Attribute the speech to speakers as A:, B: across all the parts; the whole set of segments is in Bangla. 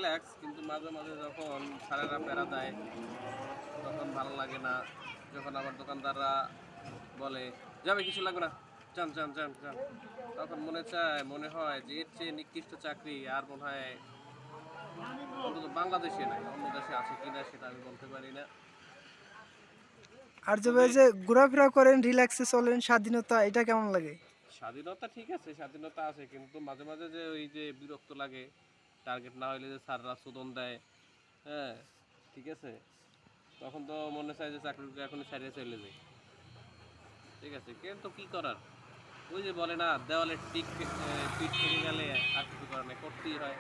A: রিল্যাক্স, কিন্তু মাঝে মাঝে যখন স্যারেরা প্যারা দেয় তখন ভালো লাগে না। যখন আবার দোকানদাররা বলে যাবে কিছু লাগবে না, যান যান যান যান, তখন মনে হয় যে এর চেয়ে নিকৃষ্ট চাকরি আর মনে হয় অন্তত বাংলাদেশে নাই, অন্য দেশে আছে কিনা সেটা আমি বলতে পারি না।
B: আর যে
A: তবে
B: ভাই যে ঘোরাফেরা করেন, রিল্যাক্সে চলেন, স্বাধীনতা, এটা কেমন লাগে?
A: স্বাধীনতা ঠিক আছে, স্বাধীনতা আছে, কিন্তু মাঝে মাঝে যে ওই যে বিরক্ত লাগে, টার্গেট না হইলে যে স্যাররা শোধন দেয়, হ্যাঁ ঠিক আছে, তখন তো মনে চায় যে চাকরিটা এখনই ছাড়িয়ে চলে যায়। ঠিক আছে, কিন্তু কি করার, ওই যে বলে না দেওয়ালে পিঠ থেকে গেলে আর কিছু করার নেই, করতেই হয়।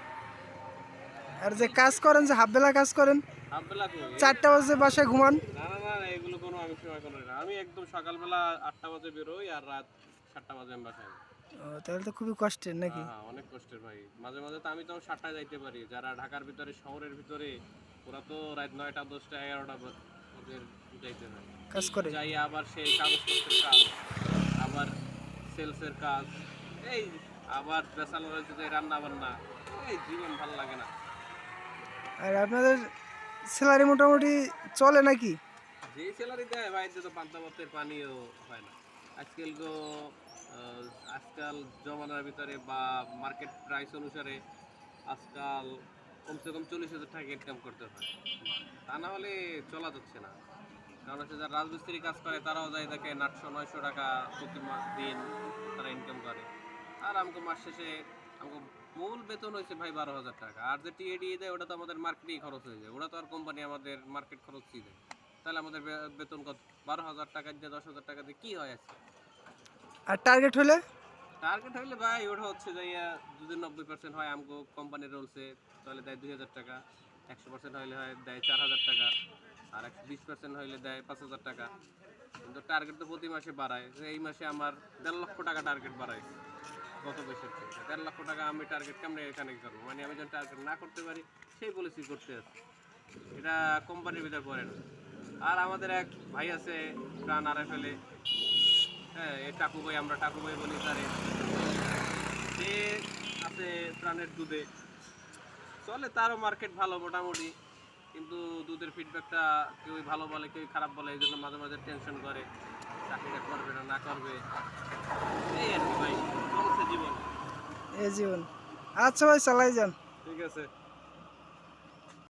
B: আর যে কাজ করেন, যে হাফ বেলা কাজ করেন,
A: হাফ বেলা কই
B: 4টা বাজে বাসায় ঘুমান?
A: না না না, এগুলো কোনো আমি সময় কোনো না, আমি একদম সকালবেলা 8টা বাজে বেরোই আর রাত 7টা বাজে আমি বাসায়।
B: ও, তাহলে তো খুবই কষ্টের নাকি?
A: হ্যাঁ হ্যাঁ, অনেক কষ্টের ভাই। মাঝে মাঝে তো আমি তো 7টায় যাইতে পারি, যারা ঢাকার ভিতরে শহরের ভিতরে ওরা তো রাত 9টা 10টা 11টা ওদের যাইতে হয়।
B: কাজ করে?
A: যাই আবার সেই কাগজপত্রের কাজ, আবার সেলসের কাজ, এই আবার বেসালার যদি রান্না বান্না, এই জীবন ভালো লাগে না।
B: আর আপনাদের স্যালারি মোটামুটি চলে নাকি?
A: যে স্যালারি দেয় ভাই, তো পান্তা ভাতের পানিও হয় না আজকাল তো। আজকাল জমানার ভিতরে বা মার্কেট প্রাইস অনুসারে আজকাল কমসে কম 40,000 টাকা ইনকাম করতে হয়, তা না হলে চলা যাচ্ছে না। কারণ হচ্ছে যারা রাজমিস্ত্রি কাজ করে তারাও যায় দেখে 800-900 টাকা প্রতি দিন তারা ইনকাম করে। আর আমাকে মাস শেষে আমাকে মূল বেতন হয়েছে ভাই 12,000 টাকা, আর যে টিএডি দেয় ওটা তো আমাদের মার্কেটেই খরচ হয়ে যায়, ওটা তো আর কোম্পানি আমাদের মার্কেট খরচই দেয়। তাহলে আমাদের বেতন কত? 12,000 টাকা দিয়ে 10,000 টাকা দিয়ে কী হয় আজকে?
B: আর টার্গেট হলে?
A: টার্গেট হইলে ভাই ওটা হচ্ছে যাইয়া যদি 90% হয় আমগো কোম্পানির রুলসে, তাহলে দেয় 2,000 টাকা, 100% হইলে হয় দেয় 4,000 টাকা, আর 120% হইলে দেয় 5,000 টাকা। কিন্তু টার্গেট তো প্রতি মাসে বাড়ায়, যে এই মাসে আমার 1.5 লক্ষ টাকা টার্গেট বাড়াইছে গত বছর থেকে। 1.5 লক্ষ টাকা আমি টার্গেট কেমনে এখানে করবো, মানে আমি যখন টার্গেট না করতে পারি সেই পলিসি করতে আছে, এটা কোম্পানির ভিতরে পড়ে না। আর আমাদের এক ভাই আছে প্রাণ আরে ফেলে, হ্যাঁ এই টাকু ভাই, আমরা টাকু ভাই বলি তারে, সে আছে প্রাণের দুধে, চলে তারও মার্কেট ভালো মোটামুটি, কিন্তু দুধের ফিডব্যাকটা কেউ ভালো বলে কেউ খারাপ বলে, এই জন্য মাঝে মাঝে টেনশন করে চাকরিটা করবে না করবে, এই আর কি ভাই, চলছে জীবন।
B: এই জীবন। আচ্ছা ভাই, চালাই যান।
A: ঠিক আছে।